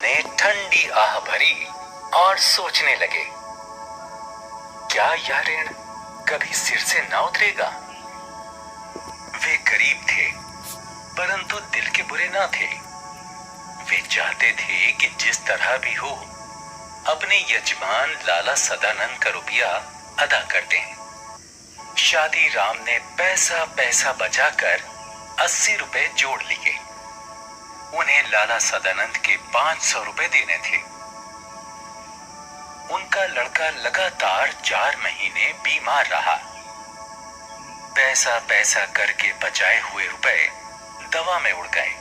ने ठंडी आह भरी और सोचने लगे, क्या यह ऋण कभी सिर से न उतरेगा। वे गरीब थे परंतु दिल के बुरे न थे। वे चाहते थे कि जिस तरह भी हो अपने यजमान लाला सदानंद का रुपया अदा कर दें। शादी राम ने पैसा पैसा बचाकर 80 रुपए जोड़ लिए। उन्हें लाला सदानंद के 500 रुपए देने थे। उनका लड़का लगातार 4 महीने बीमार रहा। पैसा पैसा करके बचाए हुए रुपए दवा में उड़ गए।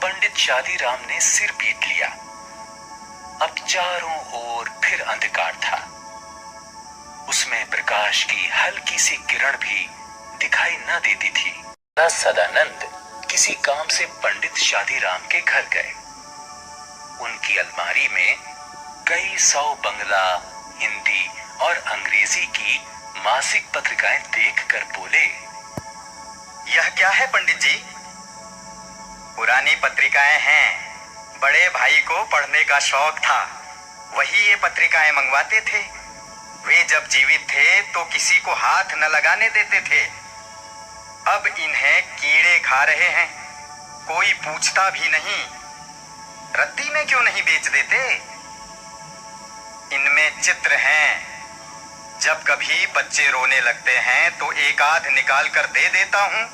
पंडित शादी राम ने सिर पीट लिया। अब चारों ओर फिर अंधकार था। उसमें प्रकाश की हल्की सी किरण भी दिखाई न देती थी। लाला सदानंद किसी काम से पंडित शादी राम के घर गए। उनकी अलमारी में कई 100 बंगला, हिंदी और अंग्रेजी की मासिक पत्रिकाएं देखकर बोले, यह क्या है पंडित जी? पुरानी पत्रिकाएं हैं। बड़े भाई को पढ़ने का शौक था, वही ये पत्रिकाएं मंगवाते थे। वे जब जीवित थे तो किसी को हाथ न लगाने देते थे। अब इन्हें कीड़े खा रहे हैं, कोई पूछता भी नहीं। रद्दी में क्यों नहीं बेच देते? इनमें चित्र हैं। जब कभी बच्चे रोने लगते हैं तो एक आध निकाल कर दे देता हूं।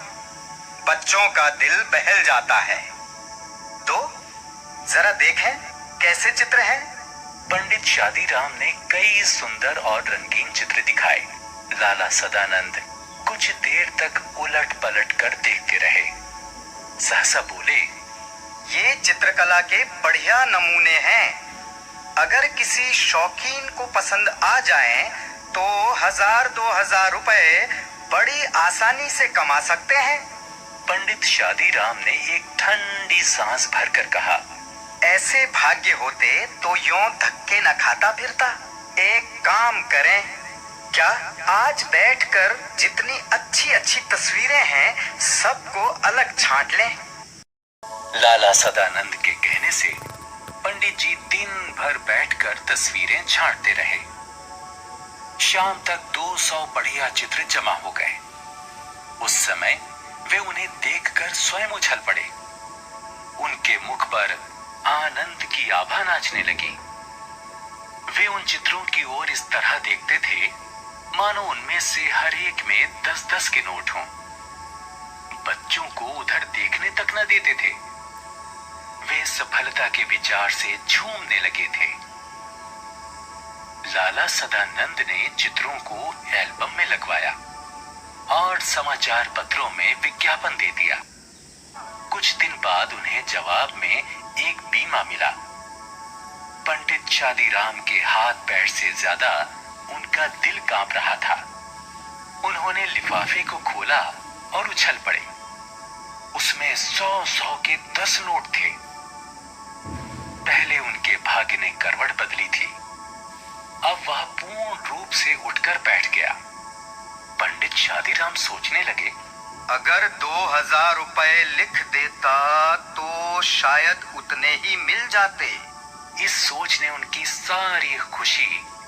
बच्चों का दिल बहल जाता है। तो जरा देखें कैसे चित्र हैं। पंडित शादी राम ने कई सुंदर और रंगीन चित्र दिखाए। लाला सदानंद कुछ देर तक उलट पलट कर देखते रहे। सहसा बोले, ये चित्रकला के बढ़िया नमूने हैं। अगर किसी शौकीन को पसंद आ जाएं तो 1000-2000 रुपए बड़ी आसानी से कमा सकते हैं। पंडित शादी राम ने एक ठंडी सांस भरकर कहा, ऐसे भाग्य होते तो यूं धक्के न खाता फिरता। एक काम करें, क्या आज बैठकर जितनी अच्छी अच्छी तस्वीरें हैं सबको अलग छांट लें। लाला सदानंद के कहने से पंडित जी दिन भर बैठकर तस्वीरें छांटते रहे। शाम तक 200 बढ़िया चित्र जमा हो गए। उस समय वे उन्हें देखकर स्वयं उछल पड़े। उनके मुख पर आनंद की आभा नाचने लगी। वे उन चित्रों की ओर इस तरह देखते थे मानो उनमें से हर एक में 10-10 के नोट हों। बच्चों को उधर देखने तक न देते थे। वे सफलता के विचार से झूमने लगे थे। लाला सदानंद ने चित्रों को एल्बम में लगवाया और समाचार पत्रों में विज्ञापन दे दिया। कुछ दिन बाद उन्हें जवाब में एक बीमा मिला। पंडित शादी राम के हाथ पैर से ज्यादा उनका दिल कांप रहा था। उन्होंने लिफाफे को खोला और उछल पड़े। उसमें 100-100 के 10 नोट थे। पहले उनके भाग्य ने करवट बदली थी। अब वह पूर्ण रूप से उठकर बैठ गया। पंडित शादी राम सोचने लगे, अगर 2000 रुपए लिख देता तो शायद उतने ही मिल जाते। इस सोच ने उनकी सारी खुशी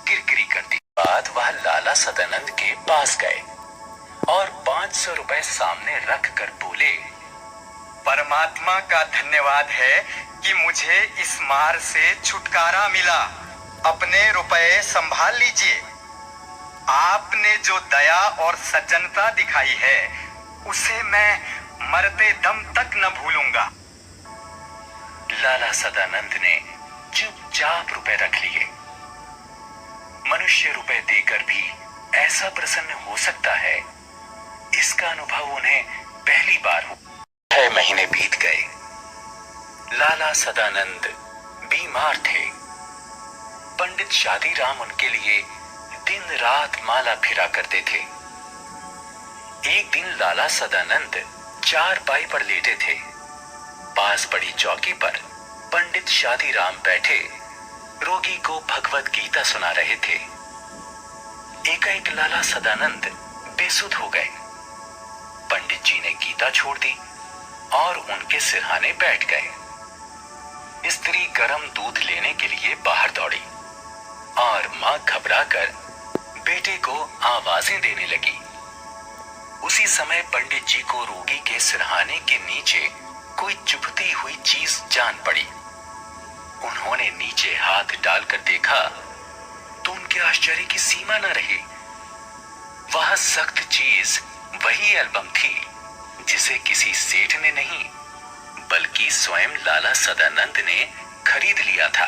किरकिरी कर दी। बाद वह लाला सदानंद के पास गए और 500 रुपए सामने रख कर बोले, परमात्मा का धन्यवाद है कि मुझे इस मार से छुटकारा मिला। अपने रुपए संभाल लीजिए। आपने जो दया और सज्जनता दिखाई है उसे मैं मरते दम तक न भूलूंगा। लाला सदानंद ने चुपचाप रुपए रख लिए। मनुष्य रुपए देकर भी ऐसा प्रसन्न हो सकता है, इसका अनुभव उन्हें पहली बार हुआ। 6 महीने बीत गए। लाला सदानंद बीमार थे। पंडित शादी राम उनके लिए दिन रात माला फिरा करते थे। एक दिन लाला सदानंद चारपाई पर लेटे थे। पास पड़ी चौकी पर पंडित शादी राम बैठे रोगी को भगवत गीता सुना रहे थे। एकाएक लाला सदानंद बेसुध हो गए। पंडित जी ने गीता छोड़ दी और उनके सिरहाने बैठ गए। स्त्री गर्म दूध लेने के लिए बाहर दौड़ी और मां घबराकर बेटे को आवाजें देने लगी। उसी समय पंडित जी को रोगी के सिरहाने के नीचे कोई चुभती हुई चीज जान पड़ी। उन्होंने नीचे हाथ डालकर देखा तो उनके आश्चर्य की सीमा न रही। वह सख्त चीज वही एल्बम थी जिसे किसी सेठ ने नहीं बल्कि स्वयं लाला सदानंद ने खरीद लिया था।